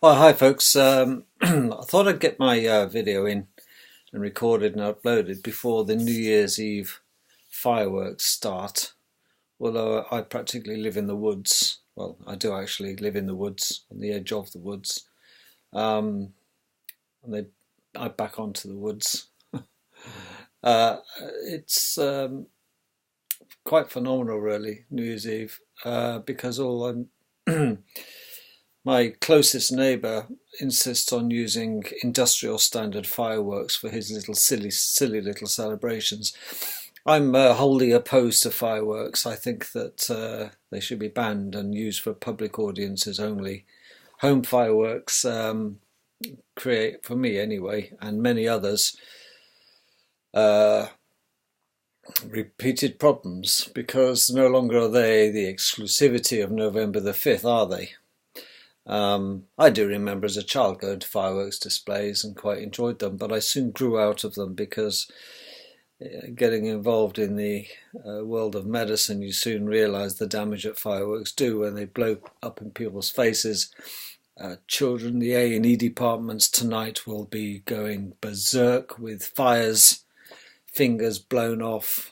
Oh, hi folks. I thought I'd get my video in and recorded and uploaded before the New Year's Eve fireworks start. Although I practically live in the woods. Well, I do actually live in the woods, on the edge of the woods. Um, and I back onto the woods. Uh, it's quite phenomenal, really, New Year's Eve, because all my closest neighbour insists on using industrial standard fireworks for his little silly little celebrations. I'm wholly opposed to fireworks. I think that they should be banned and used for public audiences only. Home fireworks create, for me anyway, and many others, uh, repeated problems because no longer are they the exclusivity of November the 5th, are they? I do remember as a child going to fireworks displays and quite enjoyed them, but I soon grew out of them because getting involved in the world of medicine, you soon realise the damage that fireworks do when they blow up in people's faces. Children, the A&E departments tonight will be going berserk with fires, fingers blown off.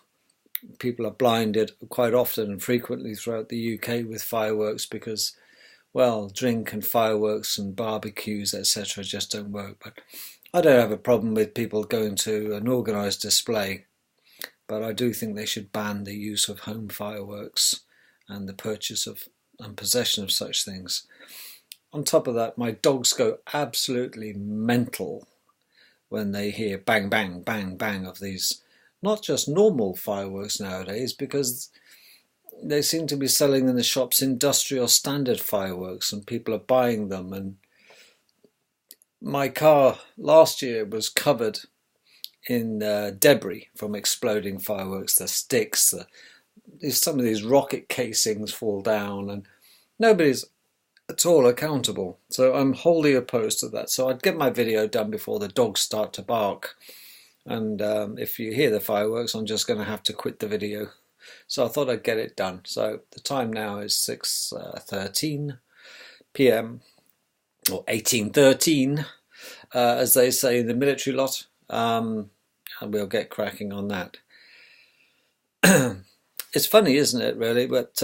People are blinded quite often and frequently throughout the UK with fireworks because, well, drink and fireworks and barbecues, etc., just don't work. But I don't have a problem with people going to an organised display, but I do think they should ban the use of home fireworks and the purchase of and possession of such things. On top of that, my dogs go absolutely mental when they hear bang, bang, bang, bang of these, not just normal fireworks nowadays, because they seem to be selling in the shops industrial standard fireworks and people are buying them. And my car last year was covered in debris from exploding fireworks, the sticks, some of these rocket casings fall down, and nobody's at all accountable. So I'm wholly opposed to that. So I'd get my video done before the dogs start to bark. And if you hear the fireworks, I'm just going to have to quit the video. So I thought I'd get it done. So the time now is 6:13 p.m. or 18:13, as they say in the military lot. And we'll get cracking on that. It's funny, isn't it, really? But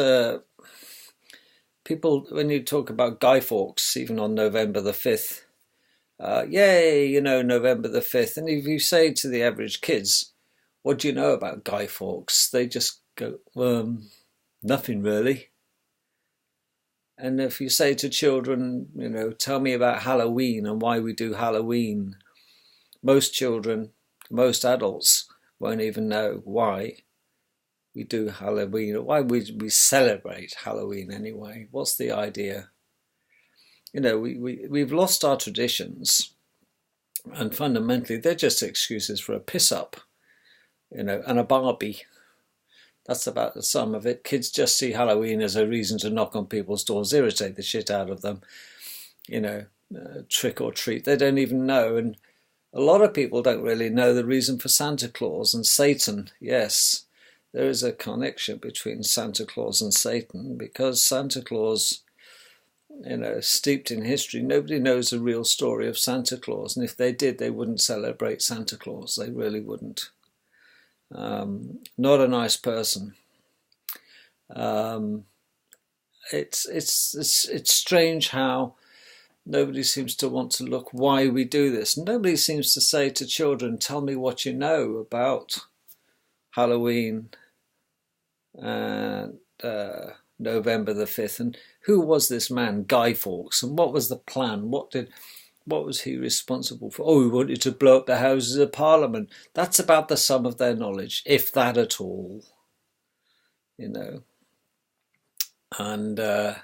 people, when you talk about Guy Fawkes, even on November the 5th, yay, November the 5th. And if you say to the average kids, what do you know about Guy Fawkes? They just go, nothing really. And if you say to children, tell me about Halloween and why we do Halloween, most children, most adults won't even know why we do Halloween, or why we celebrate Halloween anyway. What's the idea? We've lost our traditions, and fundamentally they're just excuses for a piss up, and a Barbie. That's about the sum of it. Kids just see Halloween as a reason to knock on people's doors, irritate the shit out of them, trick or treat. They don't even know. And a lot of people don't really know the reason for Santa Claus and Satan. Yes, there is a connection between Santa Claus and Satan, because Santa Claus, steeped in history, nobody knows the real story of Santa Claus. And if they did, they wouldn't celebrate Santa Claus. They really wouldn't. Not a nice person. It's strange how nobody seems to want to look why we do this. Nobody seems to say to children, tell me what you know about Halloween and November the 5th, and who was this man, Guy Fawkes, and what was the plan? What was he responsible for? Oh, he wanted to blow up the Houses of Parliament. That's about the sum of their knowledge, if that at all. And the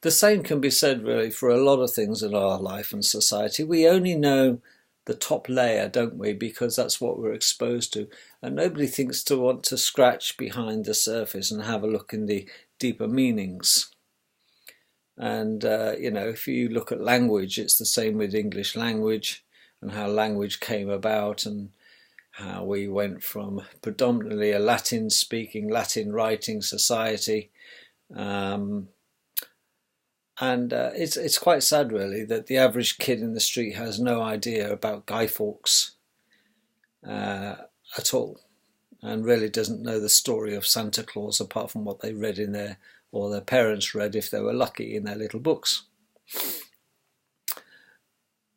same can be said really for a lot of things in our life and society. We only know the top layer, don't we? Because that's what we're exposed to. And nobody thinks to want to scratch behind the surface and have a look in the deeper meanings. And, if you look at language, it's the same with English language and how language came about and how we went from predominantly a Latin-speaking, Latin-writing society And it's quite sad, really, that the average kid in the street has no idea about Guy Fawkes uh, at all, and really doesn't know the story of Santa Claus apart from what they read in their, or their parents read if they were lucky, in their little books.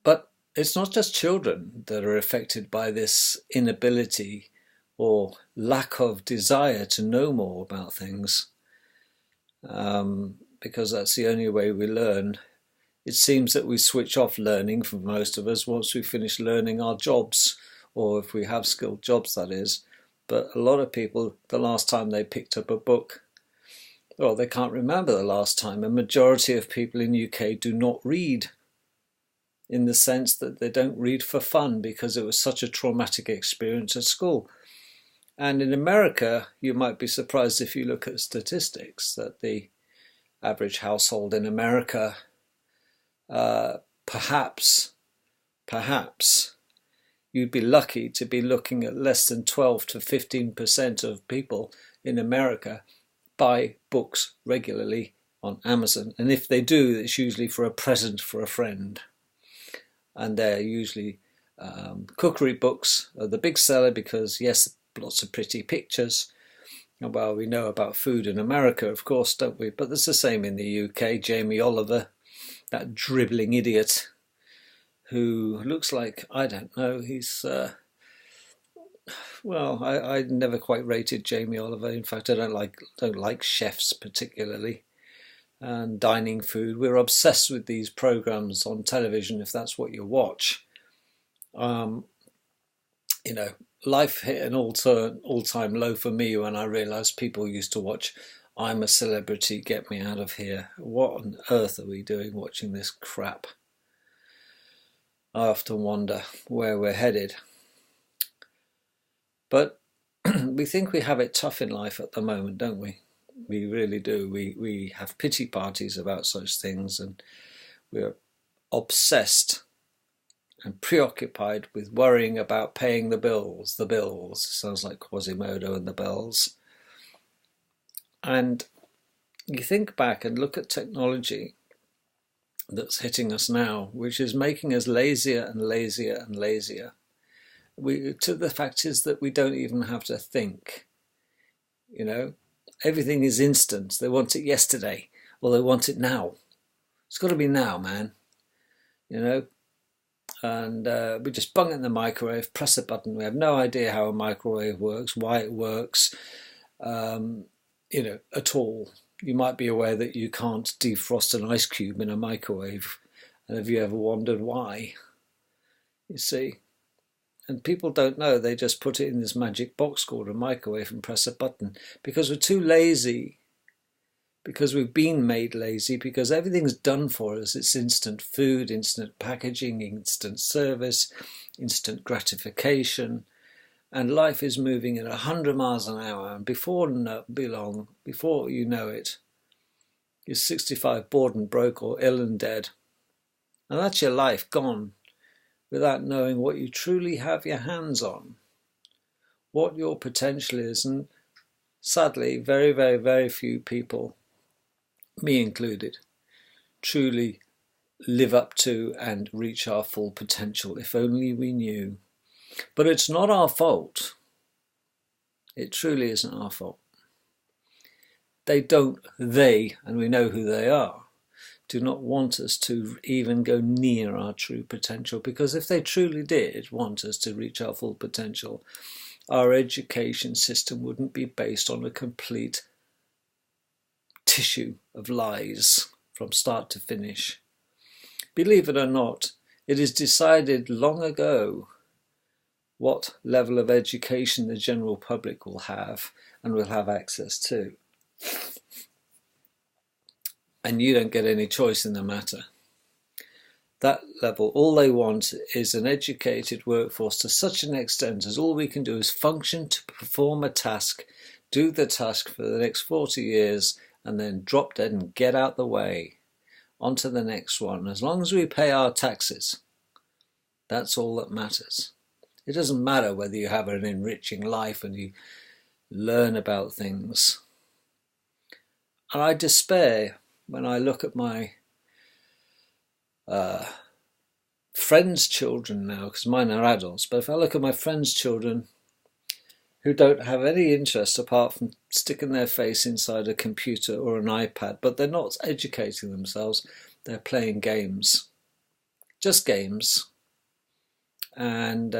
But it's not just children that are affected by this inability or lack of desire to know more about things, because that's the only way we learn. It seems that we switch off learning for most of us once we finish learning our jobs, or if we have skilled jobs, that is. But a lot of people, the last time they picked up a book, well, they can't remember the last time. A majority of people in UK do not read, in the sense that they don't read for fun because it was such a traumatic experience at school. And in America, you might be surprised if you look at statistics that the average household in America, perhaps, you'd be lucky to be looking at less than 12 to 15% of people in America buy books regularly on Amazon. And if they do, it's usually for a present for a friend. And they're usually cookery books are the big seller because, yes, lots of pretty pictures. Well, we know about food in America, of course, don't we? But it's the same in the UK. Jamie Oliver, that dribbling idiot who looks like, I don't know, he's, well, I never quite rated Jamie Oliver. In fact, I don't like chefs particularly. And dining food. We're obsessed with these programs on television, if that's what you watch. You know, life hit an all-time low for me when I realised people used to watch I'm a Celebrity, Get Me Out of Here. What on earth are we doing watching this crap? I often wonder where we're headed. But we think we have it tough in life at the moment, don't we? We really do. We have pity parties about such things, and we're obsessed and preoccupied with worrying about paying the bills. The bills. Sounds like Quasimodo and the Bells. And you think back and look at technology that's hitting us now, which is making us lazier and lazier and lazier. The fact is that we don't even have to think. You know, everything is instant. They want it yesterday, or they want it now. It's got to be now, man. You know, and we just bung it in the microwave, press a button. We have no idea how a microwave works, why it works, you know, at all. You might be aware that you can't defrost an ice cube in a microwave. And have you ever wondered why? You see? And people don't know. They just put it in this magic box called a microwave and press a button. Because we're too lazy. Because we've been made lazy. Because everything's done for us. It's instant food, instant packaging, instant service, instant gratification. And life is moving at 100 miles an hour, and before you know it, you're 65, bored and broke, or ill and dead. And that's your life gone, without knowing what you truly have your hands on, what your potential is. And sadly, very, very, very few people, me included, truly live up to and reach our full potential, if only we knew. But it's not our fault. It truly isn't our fault. And we know who they are, do not want us to even go near our true potential. Because if they truly did want us to reach our full potential, our education system wouldn't be based on a complete tissue of lies from start to finish. Believe it or not, it is decided long ago what level of education the general public will have and will have access to. And you don't get any choice in the matter. That level, all they want is an educated workforce to such an extent as all we can do is function to perform a task, do the task for the next 40 years, and then drop dead and get out the way. On to the next one. As long as we pay our taxes, that's all that matters. It doesn't matter whether you have an enriching life and you learn about things. And I despair when I look at my friends' children now, because mine are adults, but if I look at my friends' children who don't have any interest apart from sticking their face inside a computer or an iPad, but they're not educating themselves, they're playing games. Just games. And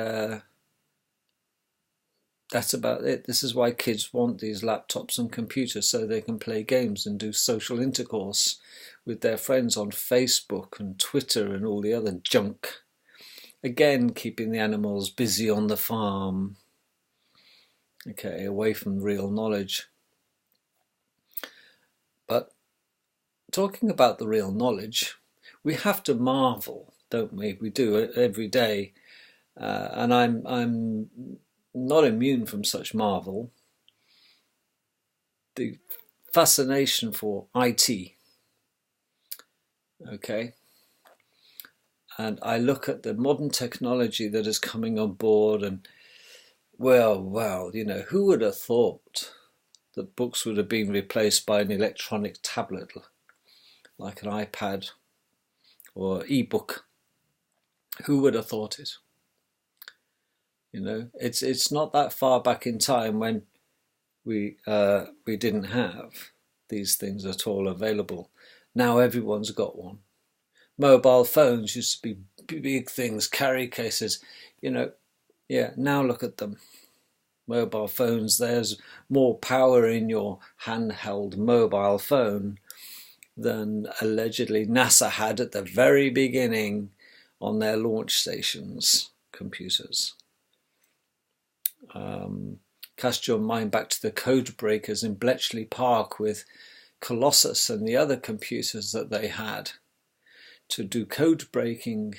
that's about it. This is why kids want these laptops and computers, so they can play games and do social intercourse with their friends on Facebook and Twitter and all the other junk. Again, keeping the animals busy on the farm. Okay, away from real knowledge. But talking about the real knowledge, we have to marvel, don't we? We do it every day. And I'm not immune from such marvel. The fascination for IT. Okay. And I look at the modern technology that is coming on board, and well, you know, who would have thought that books would have been replaced by an electronic tablet like an iPad or e-book? Who would have thought it? You know, it's not that far back in time when we didn't have these things at all available. Now everyone's got one. Mobile phones used to be big things, carry cases, you know. Yeah, now look at them. Mobile phones, there's more power in your handheld mobile phone than allegedly NASA had at the very beginning on their launch stations computers. Cast your mind back to the code breakers in Bletchley Park with Colossus and the other computers that they had to do code breaking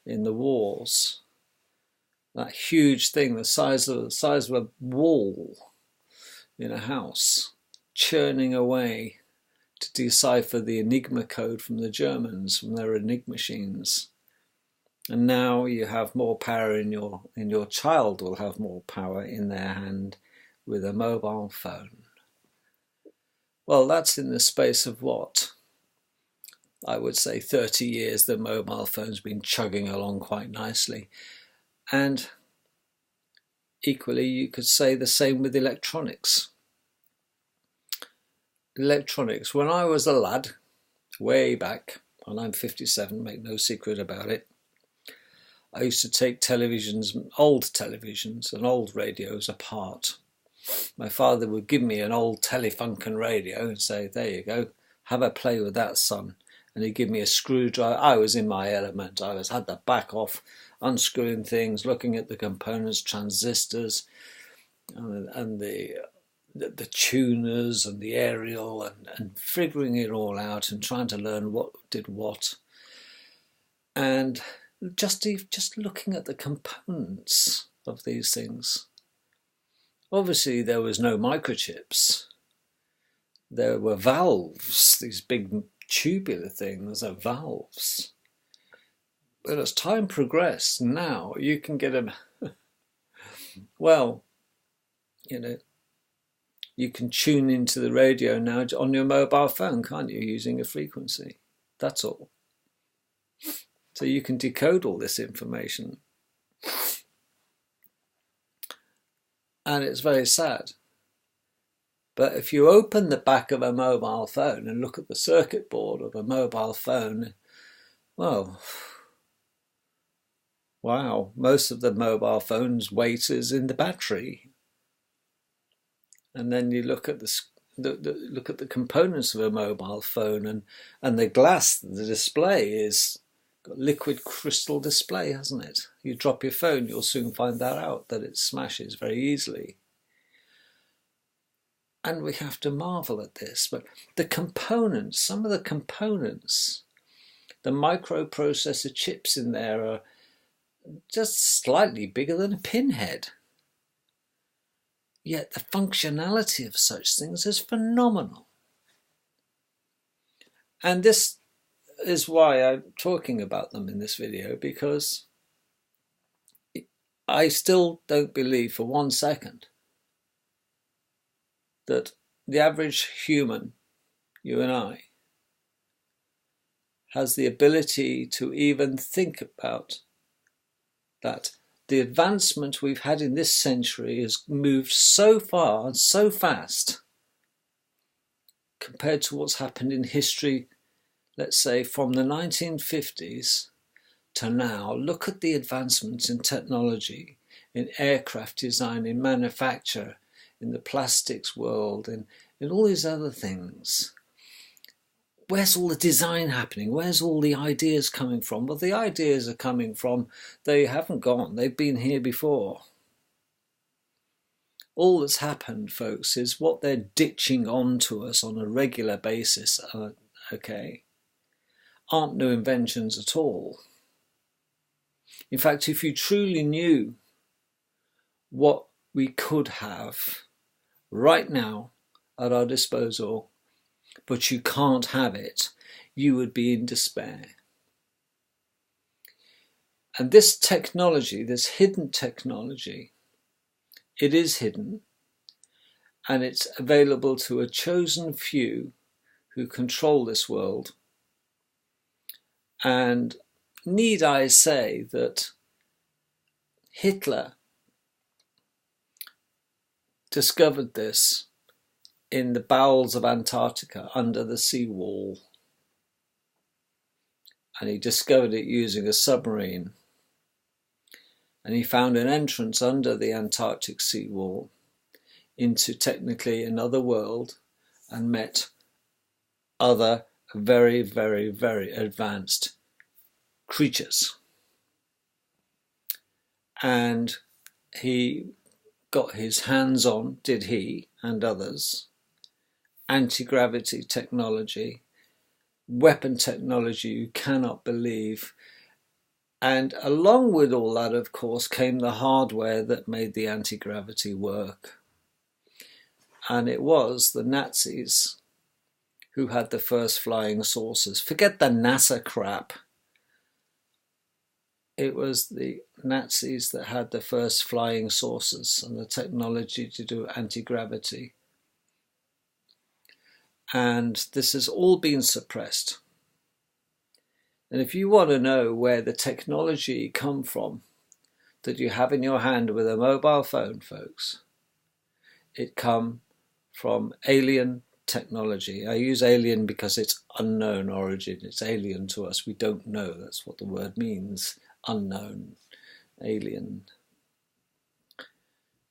in the wars. That huge thing, the size of a wall in a house, churning away to decipher the Enigma code from the Germans, from their Enigma machines. And now you have more power in your child will have more power in their hand with a mobile phone. Well, that's in the space of what? I would say 30 years the mobile phone's been chugging along quite nicely. And equally, you could say the same with electronics. Electronics, when I was a lad, way back, and I'm 57, make no secret about it, I used to take old televisions and old radios apart. My father would give me an old Telefunken radio and say, there you go, have a play with that, son. And he'd give me a screwdriver. I was in my element. I had the back off, unscrewing things, looking at the components, transistors, and the tuners and the aerial, and figuring it all out and trying to learn what did what. And just looking at the components of these things. Obviously, there was no microchips. There were valves, these big tubular things are valves. But as time progressed, now you can get them, well, you know, you can tune into the radio now on your mobile phone, can't you, using a frequency? That's all. So you can decode all this information. And it's very sad. But if you open the back of a mobile phone and look at the circuit board of a mobile phone, well, wow, most of the mobile phone's weight is in the battery. And then you look at the components of a mobile phone, and the glass, the display is got liquid crystal display, hasn't it? You drop your phone, you'll soon find that out, that it smashes very easily. And we have to marvel at this. But the components, some of the components, the microprocessor chips in there are just slightly bigger than a pinhead. Yet the functionality of such things is phenomenal. And this is why I'm talking about them in this video, because I still don't believe for 1 second that the average human, you and I, has the ability to even think about that. The advancement we've had in this century has moved so far and so fast compared to what's happened in history, let's say from the 1950s to now. Look at the advancements in technology, in aircraft design, in manufacture, in the plastics world, in all these other things. Where's all the design happening? Where's all the ideas coming from? Well, the ideas are coming from, they haven't gone, they've been here before. All that's happened, folks, is what they're ditching on to us on a regular basis, aren't new inventions at all. In fact, if you truly knew what we could have right now at our disposal, but you can't have it, you would be in despair. And this technology, this hidden technology, it is hidden, and it's available to a chosen few who control this world. And need I say that Hitler discovered this in the bowels of Antarctica under the seawall. And he discovered it using a submarine. And he found an entrance under the Antarctic seawall into technically another world and met other very, very, very advanced creatures. And he got his hands on, did he and others, anti-gravity technology, weapon technology you cannot believe. And along with all that, of course, came the hardware that made the anti-gravity work. And it was the Nazis who had the first flying saucers. Forget the NASA crap. It was the Nazis that had the first flying saucers and the technology to do anti-gravity. And this has all been suppressed. And if you want to know where the technology come from that you have in your hand with a mobile phone, folks, it come from alien technology. I use alien because it's unknown origin. It's alien to us. We don't know. That's what the word means. Unknown, alien.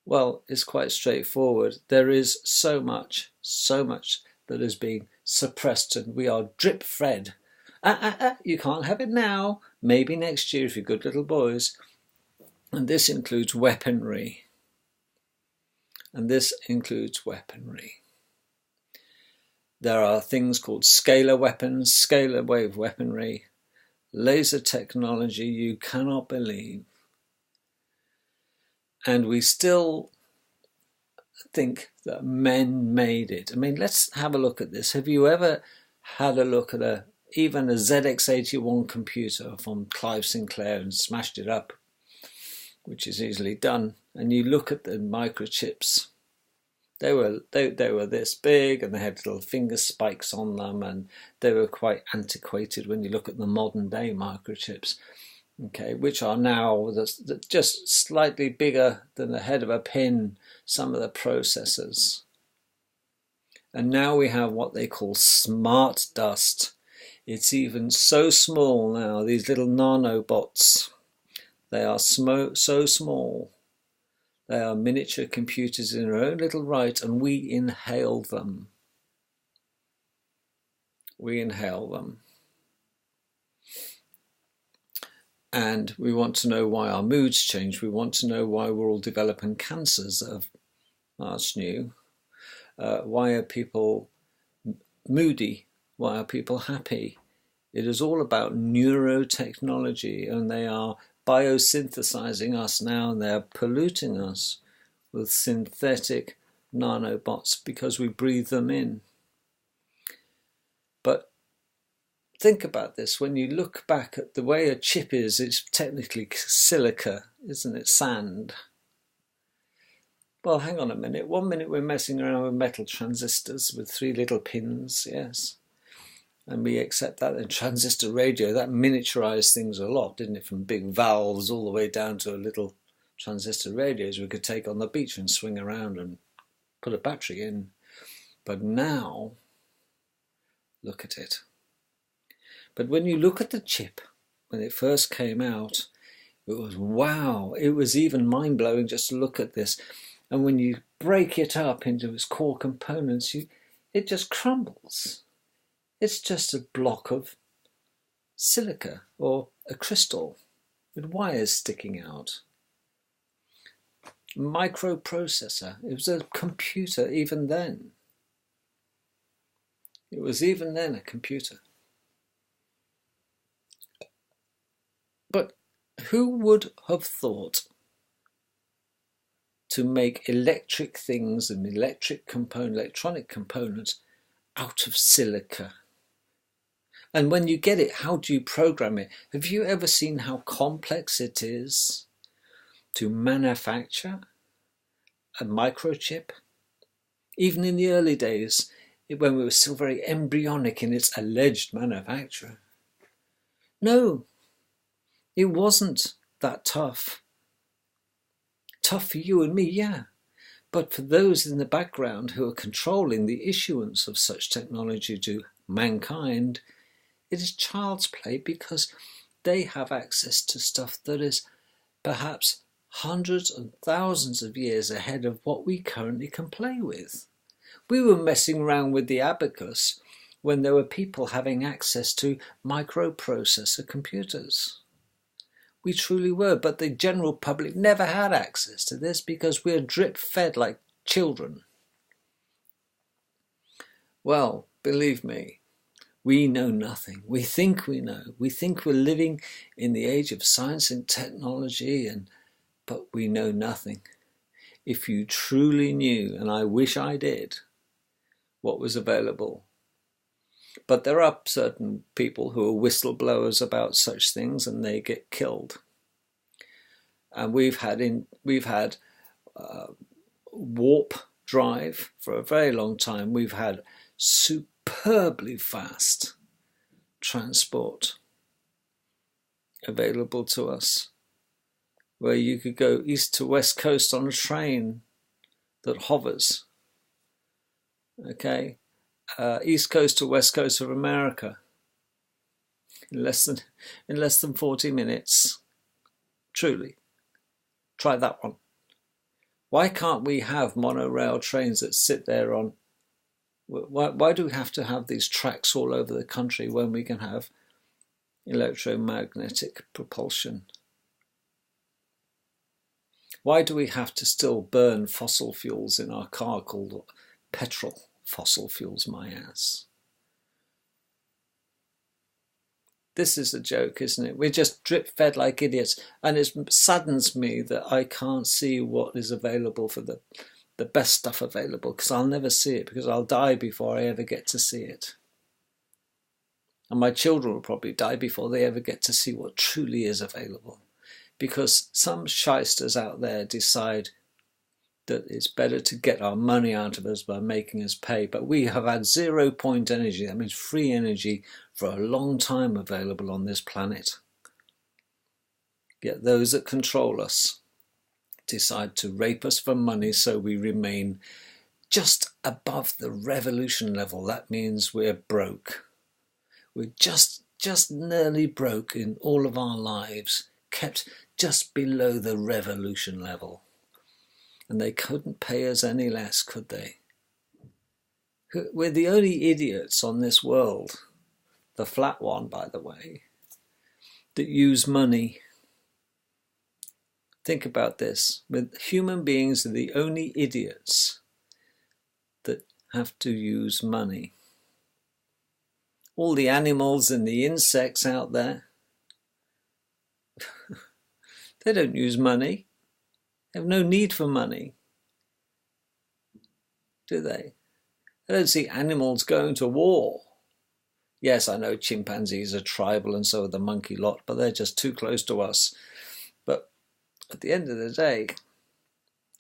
Well, it's quite straightforward. There is so much that is being suppressed, and we are drip fed. You can't have it now, maybe next year if you're good little boys. And this includes weaponry. There are things called scalar weapons, scalar wave weaponry, laser technology you cannot believe. And we still think that men made it. I mean, let's have a look at this. Have you ever had a look at even a ZX81 computer from Clive Sinclair and smashed it up, which is easily done, and you look at the microchips? They were this big, and they had little finger spikes on them, and they were quite antiquated when you look at the modern day microchips. Okay, which are now just slightly bigger than the head of a pin, some of the processors. And now we have what they call smart dust. It's even so small now, these little nanobots. They are so small. They are miniature computers in their own little right, and we inhale them. We inhale them. And we want to know why our moods change. We want to know why we're all developing cancers that's new. Why are people moody? Why are people happy? It is all about neurotechnology, and they are biosynthesizing us now, and they're polluting us with synthetic nanobots because we breathe them in. But think about this. When you look back at the way a chip is, it's technically silica, isn't it? Sand. Well, hang on a minute. 1 minute we're messing around with metal transistors with 3 little pins, yes. And we accept that in transistor radio. That miniaturized things a lot, didn't it? From big valves all the way down to little transistor radios we could take on the beach and swing around and put a battery in. But now, look at it. But when you look at the chip, when it first came out, it was wow. It was even mind-blowing just to look at this. And when you break it up into its core components, it just crumbles. It's just a block of silica or a crystal with wires sticking out. Microprocessor. It was a computer even then. It was even then a computer. But who would have thought to make electric things and electronic components out of silica? And when you get it, how do you program it? Have you ever seen how complex it is to manufacture a microchip? Even in the early days, when we were still very embryonic in its alleged manufacture. No, it wasn't that tough. Tough for you and me, yeah. But for those in the background who are controlling the issuance of such technology to mankind, it is child's play because they have access to stuff that is perhaps hundreds and thousands of years ahead of what we currently can play with. We were messing around with the abacus when there were people having access to microprocessor computers. We truly were, but the general public never had access to this because we're drip-fed like children. Well, believe me, we know nothing. We think we know. We think we're living in the age of science and technology, but we know nothing. If you truly knew, and I wish I did, what was available. But there are certain people who are whistleblowers about such things and they get killed. And we've had warp drive for a very long time. We've had superbly fast transport available to us, where you could go east to west coast on a train that hovers. Okay, east coast to west coast of America in less than 40 minutes. Truly, try that one. Why can't we have monorail trains that sit there on? Why do we have to have these tracks all over the country when we can have electromagnetic propulsion? Why do we have to still burn fossil fuels in our car called petrol? Fossil fuels, my ass. This is a joke, isn't it? We're just drip-fed like idiots, and it saddens me that I can't see what is available for the best stuff available, because I'll never see it, because I'll die before I ever get to see it. And my children will probably die before they ever get to see what truly is available, because some shysters out there decide that it's better to get our money out of us by making us pay. But we have had 0 point energy, that means free energy, for a long time available on this planet. Yet those that control us decide to rape us for money so we remain just above the revolution level. That means we're broke. We're just nearly broke in all of our lives, kept just below the revolution level. And they couldn't pay us any less, could they? We're the only idiots on this world, the flat one, by the way, that use money. Think about this. Human beings are the only idiots that have to use money. All the animals and the insects out there, they don't use money. They have no need for money, do they? I don't see animals going to war. Yes, I know chimpanzees are tribal and so are the monkey lot, but they're just too close to us. But at the end of the day,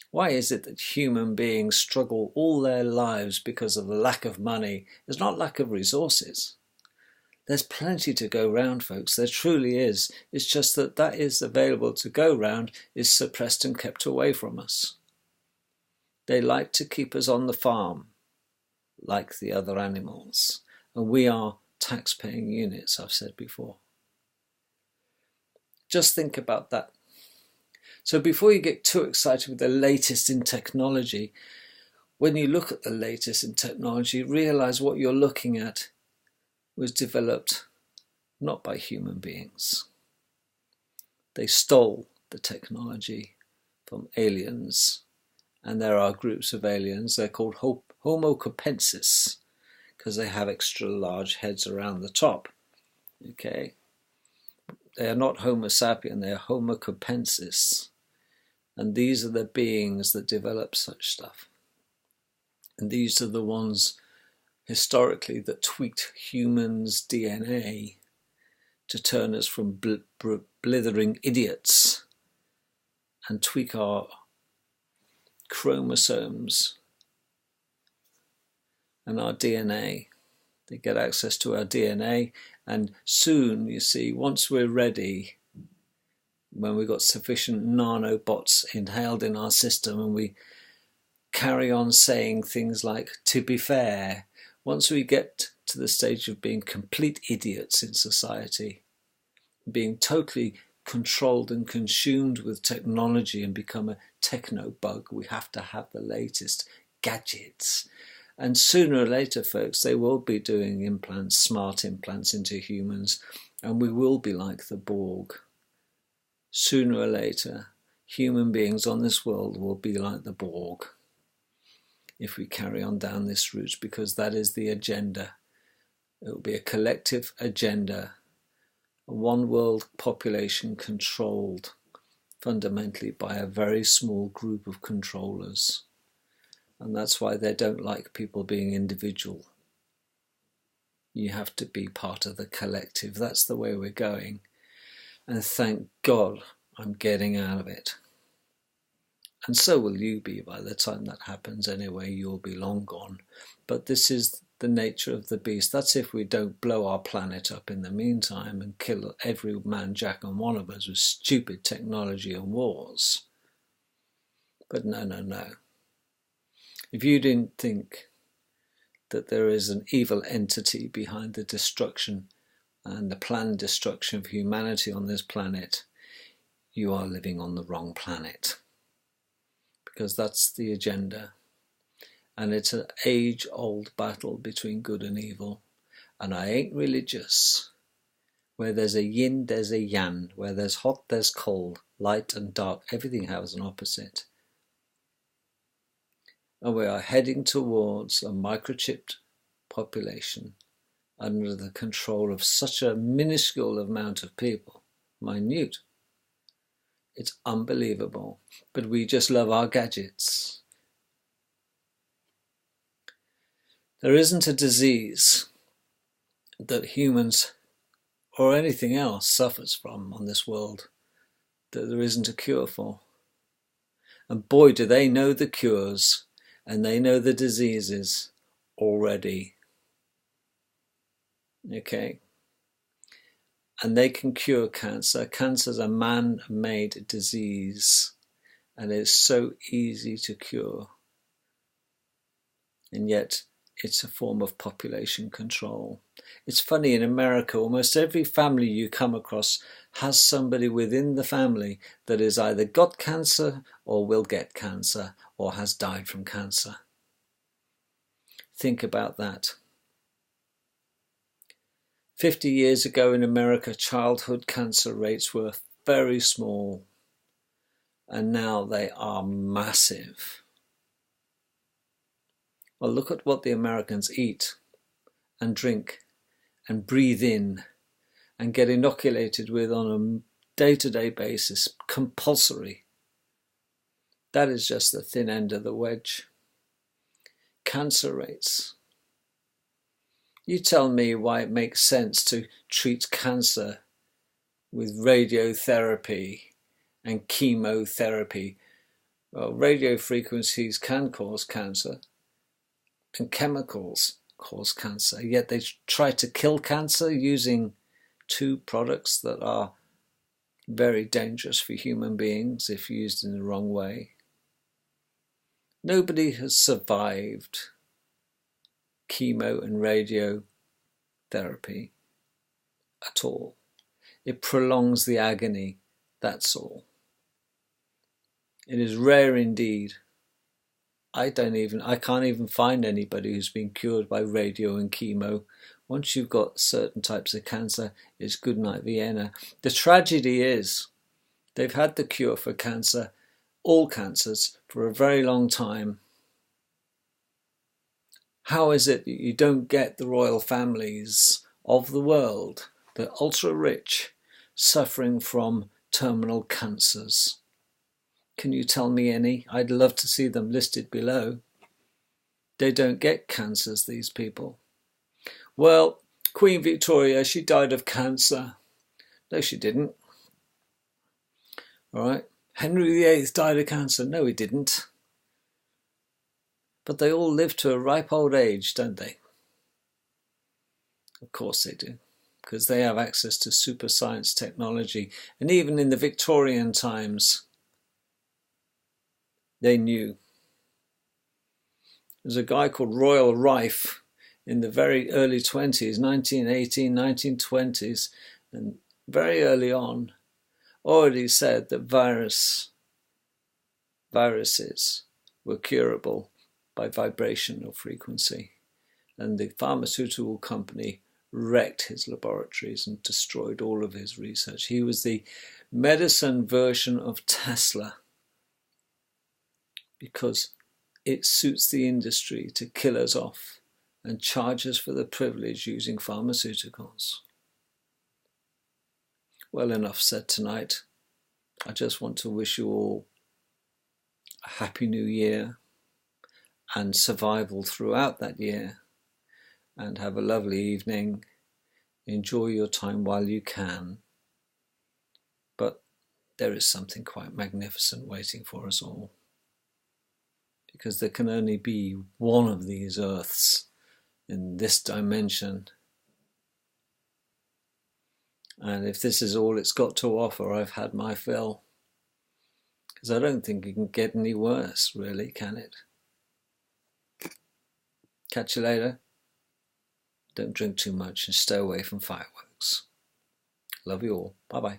why is it that human beings struggle all their lives because of the lack of money? It's not lack of resources. There's plenty to go round, folks. There truly is. It's just that is available to go round is suppressed and kept away from us. They like to keep us on the farm, like the other animals. And we are tax-paying units, I've said before. Just think about that. So before you get too excited with the latest in technology, when you look at the latest in technology, realize what you're looking at was developed not by human beings. They stole the technology from aliens, and there are groups of aliens. They're called Homo capensis because they have extra large heads around the top. Okay, they are not Homo sapien, they are Homo capensis, and these are the beings that develop such stuff. And these are the ones historically that tweaked humans' DNA to turn us from blithering idiots and tweak our chromosomes and our DNA. They get access to our DNA, and soon, you see, once we're ready, when we've got sufficient nanobots inhaled in our system and we carry on saying things like, to be fair, once we get to the stage of being complete idiots in society, being totally controlled and consumed with technology and become a techno bug, we have to have the latest gadgets. And sooner or later, folks, they will be doing implants, smart implants into humans, and we will be like the Borg. Sooner or later, human beings on this world will be like the Borg if we carry on down this route, because that is the agenda. It will be a collective agenda, a one world population controlled fundamentally by a very small group of controllers. And that's why they don't like people being individual. You have to be part of the collective. That's the way we're going. And thank God I'm getting out of it. And so will you be by the time that happens anyway. You'll be long gone. But this is the nature of the beast. That's if we don't blow our planet up in the meantime and kill every man, jack and one of us with stupid technology and wars. But no, no, no. If you didn't think that there is an evil entity behind the destruction and the planned destruction of humanity on this planet, you are living on the wrong planet. Because that's the agenda. And it's an age-old battle between good and evil. And I ain't religious. Where there's a yin, there's a yang. Where there's hot, there's cold. Light and dark. Everything has an opposite. And we are heading towards a microchipped population under the control of such a minuscule amount of people. Minute. It's unbelievable. But we just love our gadgets. There isn't a disease that humans or anything else suffers from on this world that there isn't a cure for. And boy, do they know the cures and they know the diseases already. Okay. And they can cure cancer. Cancer is a man-made disease and it's so easy to cure. And yet it's a form of population control. It's funny, in America, almost every family you come across has somebody within the family that has either got cancer or will get cancer or has died from cancer. Think about that. 50 years ago in America, childhood cancer rates were very small, and now they are massive. Well, look at what the Americans eat and drink and breathe in and get inoculated with on a day-to-day basis, compulsory. That is just the thin end of the wedge. Cancer rates. You tell me why it makes sense to treat cancer with radiotherapy and chemotherapy. Well, radio frequencies can cause cancer, and chemicals cause cancer, yet they try to kill cancer using two products that are very dangerous for human beings if used in the wrong way. Nobody has survived chemo and radiotherapy at all. It prolongs the agony, that's all. It is rare indeed. I can't even find anybody who's been cured by radio and chemo. Once you've got certain types of cancer, it's good night Vienna. The tragedy is they've had the cure for cancer, all cancers, for a very long time. How is it that you don't get the royal families of the world, the ultra rich, suffering from terminal cancers? Can you tell me any? I'd love to see them listed below. They don't get cancers, these people. Well, Queen Victoria, she died of cancer. No, she didn't. All right. Henry VIII died of cancer. No, he didn't. But they all live to a ripe old age, don't they? Of course they do, because they have access to super science technology. And even in the Victorian times, they knew. There's a guy called Royal Rife in the very early 20s, 1918, 1920s, and very early on, already said that viruses were curable by vibrational frequency. And the pharmaceutical company wrecked his laboratories and destroyed all of his research. He was the medicine version of Tesla, because it suits the industry to kill us off and charge us for the privilege using pharmaceuticals. Well, enough said tonight. I just want to wish you all a happy new year and survival throughout that year, and have a lovely evening. Enjoy your time while you can. But there is something quite magnificent waiting for us all, because there can only be one of these earths in this dimension. And if this is all it's got to offer, I've had my fill. Because I don't think it can get any worse, really, can it? Catch you later. Don't drink too much and stay away from fireworks. Love you all. Bye-bye.